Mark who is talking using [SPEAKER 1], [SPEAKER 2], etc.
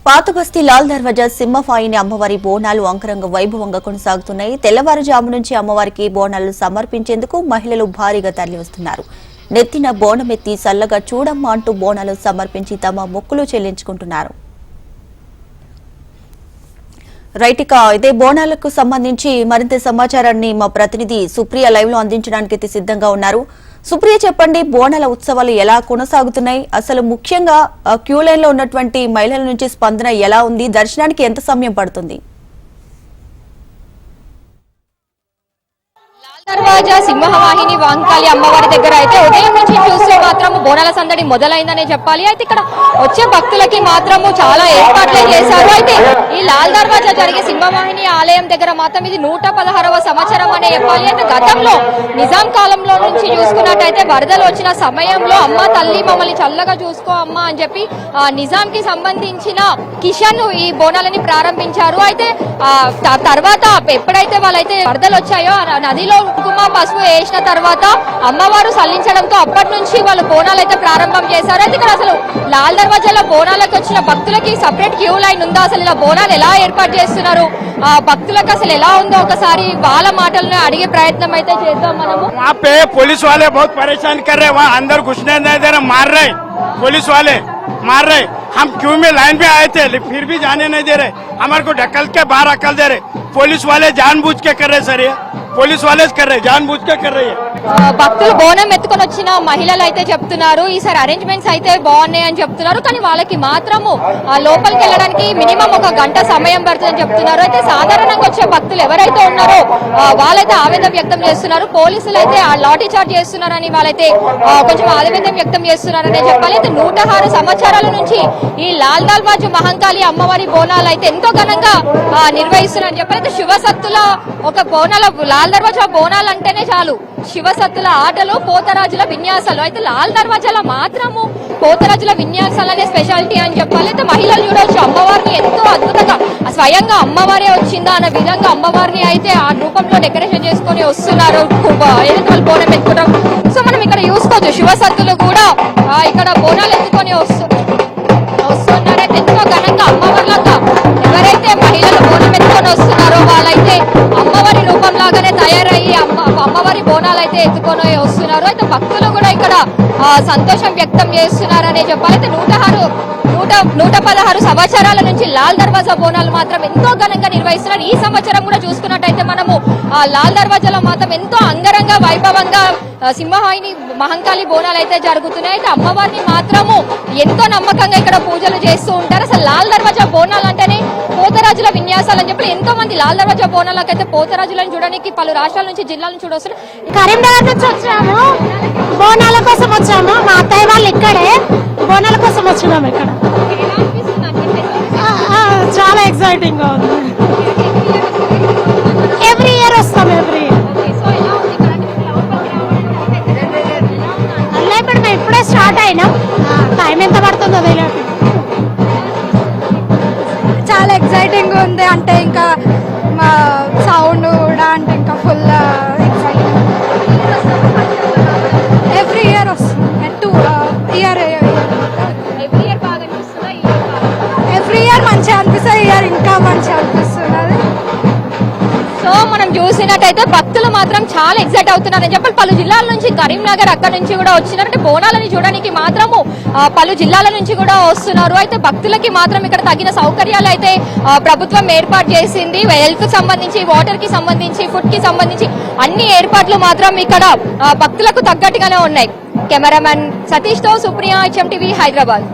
[SPEAKER 1] పాతబస్తీ లాల్ దర్వాజా సింహవాహిని అమ్మవారి బోనాలు అంగరంగ వైభవంగా కొనసాగుతున్నాయి. తెల్లవారుజాము నుంచి అమ్మవారికి బోనాలు సమర్పించేందుకు మహిళలు భారీగా తరలివస్తున్నారు. నెత్తిన బోనమెత్తి సల్లగా చూడమ్మా అంటూ బోనాలు సమర్పించి తమ మొక్కులు చెల్లించుకుంటున్నారు. రైట్, ఇదే బోనాలకు సంబంధించి మరింత సమాచారాన్ని మా ప్రతినిధి సుప్రియ లైవ్ లో అందించడానికి సిద్ధంగా ఉన్నారు. సుప్రియ, చెప్పండి, బోనాల ఉత్సవాలు ఎలా కొనసాగుతున్నాయి? అసలు ముఖ్యంగా క్యూ లైన్ లో ఉన్నటువంటి మహిళల నుంచి స్పందన ఎలా ఉంది? దర్శనానికి ఎంత సమయం పడుతుంది?
[SPEAKER 2] దర్వాజా సింహవాహిని వాంకాళి అమ్మవారి దగ్గర అయితే ఉదయం నుంచి చూస్తే మాత్రం బోనాల సందడి మొదలైందనే చెప్పాలి. అయితే ఇక్కడ వచ్చే భక్తులకి మాత్రము చాలా ఏర్పాట్లే చేశారు. అయితే ఈ లాల్ దర్వాజా జరిగే సింహవాహిని ఆలయం దగ్గర మాత్రం ఇది 116వ సంవత్సరం అనే చెప్పాలి. అయితే గతంలో నిజాం కాలంలో నుంచి చూసుకున్నట్టయితే వరదలు వచ్చిన సమయంలో అమ్మ తల్లి మమ్మల్ని చల్లగా చూసుకో అమ్మ అని చెప్పి నిజాం కి సంబంధించిన కిషన్ ఈ బోనాలని ప్రారంభించారు. అయితే తర్వాత ఎప్పుడైతే వాళ్ళైతే వరదలు వచ్చాయో నదిలో కుంకుమ పసుపు వేసిన తర్వాత అమ్మవారు సల్లించడంతో అప్పటి నుంచి వాళ్ళు బోనాలు అయితే ప్రారంభం చేశారు. అయితే ఇక్కడ అసలు లాల్ దర్వాజాలో బోనాలకు వచ్చిన భక్తులకి సపరేట్ క్యూ లైన్ ఉందా? అసలు ఇలా బోనాలు ఎలా ఏర్పాటు చేస్తున్నారు? ఆ భక్తులకు అసలు ఎలా ఉందో ఒకసారి వాళ్ళ మాటలను అడిగే ప్రయత్నం అయితే చేద్దాం మనము.
[SPEAKER 3] पुलिस वाले बहुत परेशान कर रहे, वहाँ अंदर घुसने नहीं दे रहे, मार रहे, पुलिस वाले मार रहे। हम क्यू में लाइन में आए थे फिर भी जाने नहीं दे रहे, हमारे को ढकल के बाहर अकल दे रहे। पुलिस वाले जानबूझ के कर रहे सर, ये పోలీస్ వాళ్ళే कर रहे, जानबूझ के कर रहे।
[SPEAKER 2] భక్తులు బోనం ఎత్తుకొని వచ్చిన మహిళలు అయితే చెప్తున్నారు ఈసారి అరేంజ్మెంట్స్ అయితే బాగున్నాయి అని చెప్తున్నారు. కానీ వాళ్ళకి మాత్రము లోపలికి వెళ్ళడానికి మినిమం 1 గంట సమయం పడుతుందని చెప్తున్నారు. అయితే సాధారణంగా వచ్చే భక్తులు ఎవరైతే ఉన్నారో వాళ్ళైతే ఆవేదన వ్యక్తం చేస్తున్నారు. పోలీసులు అయితే లాఠీ చార్జ్ చేస్తున్నారని వాళ్ళైతే కొంచెం ఆవేదన వ్యక్తం చేస్తున్నారనే చెప్పాలి. అయితే 106 సంవత్సరాల నుంచి ఈ లాల్ దర్వాజా మహంకాళి అమ్మవారి బోనాలు అయితే ఎంతో ఘనంగా నిర్వహిస్తున్నారని చెప్పాలి. అయితే శివసత్తుల ఒక బోనాల లాల్ దర్వాజా బోనాలు అంటేనే చాలు శివసత్తుల ఆటలు, పోతరాజుల విన్యాసాలు. అయితే లాల్ దర్వాజాలో మాత్రము పోతరాజుల విన్యాసాలు అనే స్పెషాలిటీ అని చెప్పాలి. అయితే మహిళలు చూడవచ్చు అమ్మవారిని ఎంతో అద్భుతంగా స్వయంగా అమ్మవారే వచ్చిందా అనే విధంగా అమ్మవారిని అయితే ఆ రూపంలో డెకరేషన్ చేసుకుని వస్తున్నారు. ఏదైతే బోనం ఎత్తుకుంటారు. సో మనం ఇక్కడ చూసుకోవచ్చు శివసత్తులు కూడా ఇక్కడ బోనాలు ఎత్తుకొని వస్తున్నారు. అయితే ఎంతో ఘనంగా అమ్మవారిలాగా ఎవరైతే మహిళలు బోనం ఎత్తుకొని వస్తున్నారో వాళ్ళైతే అమ్మవారి రూపంలాగానే తయారయ్యి అమ్మవారి బోనాలు అయితే ఎత్తుకొని వస్తున్నారు. అయితే భక్తులు కూడా ఇక్కడ సంతోషం వ్యక్తం చేస్తున్నారనే చెప్పాలి. అయితే 116 సంవత్సరాల నుంచి లాల్ దర్వాజా బోనాలు మాత్రం ఎంతో ఘనంగా నిర్వహిస్తున్నారు. ఈ సంవత్సరం కూడా చూసుకున్నట్టయితే మనము లాల్ దర్వాజాలో మాత్రం ఎంతో అంగరంగ వైభవంగా సింహవాహిని మహంకాళి బోనాలు అయితే జరుగుతున్నాయి. అయితే అమ్మవారిని మాత్రము ఎంతో నమ్మకంగా ఇక్కడ పూజలు చేస్తూ ఉంటారు. అసలు లాల్ దర్వాజా బోనాలు అంటేనే పోతరాజుల విన్యాసాలు అని చెప్పి ఎంతో మంది లాల్ దర్వాజా బోనాలకు అయితే పోతరాజులను చూడడానికి పలు రాష్ట్రాల నుంచి జిల్లాల నుంచి చూడొస్తారు.
[SPEAKER 4] కరీంనగర్ నుంచి వచ్చాము, బోనాల కోసం వచ్చాము. మా అత్తయ్య వాళ్ళు ఇక్కడే బోనాల కోసం వచ్చినాము. ఇక్కడ చాలా ఎక్సైటింగ్ గా ఉంది. ఎవ్రీ ఇయర్ వస్తాం, ఎవ్రీ ఇయర్. అలా ఇప్పుడు మేము ఇప్పుడే స్టార్ట్ అయినాం, టైం ఎంత పడుతుందో తెలియదు.
[SPEAKER 5] చాలా ఎక్సైటింగ్ ఉంది. అంటే ఇంకా మా సౌండ్ కూడా అంటే ఇంకా ఫుల్ ఎక్సైటింగ్. ఎవ్రీ ఇయర్ వస్తుంది, ఎవ్రీ ఇయర్ మంచిగా అనిపిస్తుంది. ఇయర్ ఇంకా మంచిగా అనిపిస్తున్నది.
[SPEAKER 2] సో మనం చూసినట్టయితే భక్తులు మాత్రం చాలా ఎక్సైట్ అవుతున్నారని చెప్పాలి. పలు జిల్లాల నుంచి కరీంనగర్ అక్కడ నుంచి కూడా వచ్చినారంటే బోనాలని చూడడానికి మాత్రము పలు జిల్లాల నుంచి కూడా వస్తున్నారు. అయితే భక్తులకి మాత్రం ఇక్కడ తగిన సౌకర్యాలు అయితే ప్రభుత్వం ఏర్పాటు చేసింది. హెల్త్ కి సంబంధించి, వాటర్ కి సంబంధించి, ఫుడ్ కి సంబంధించి అన్ని ఏర్పాట్లు మాత్రం ఇక్కడ భక్తులకు తగ్గట్టుగానే ఉన్నాయి. కెమెరామెన్ సతీష్ తో సుప్రియ, HMTV, హైదరాబాద్.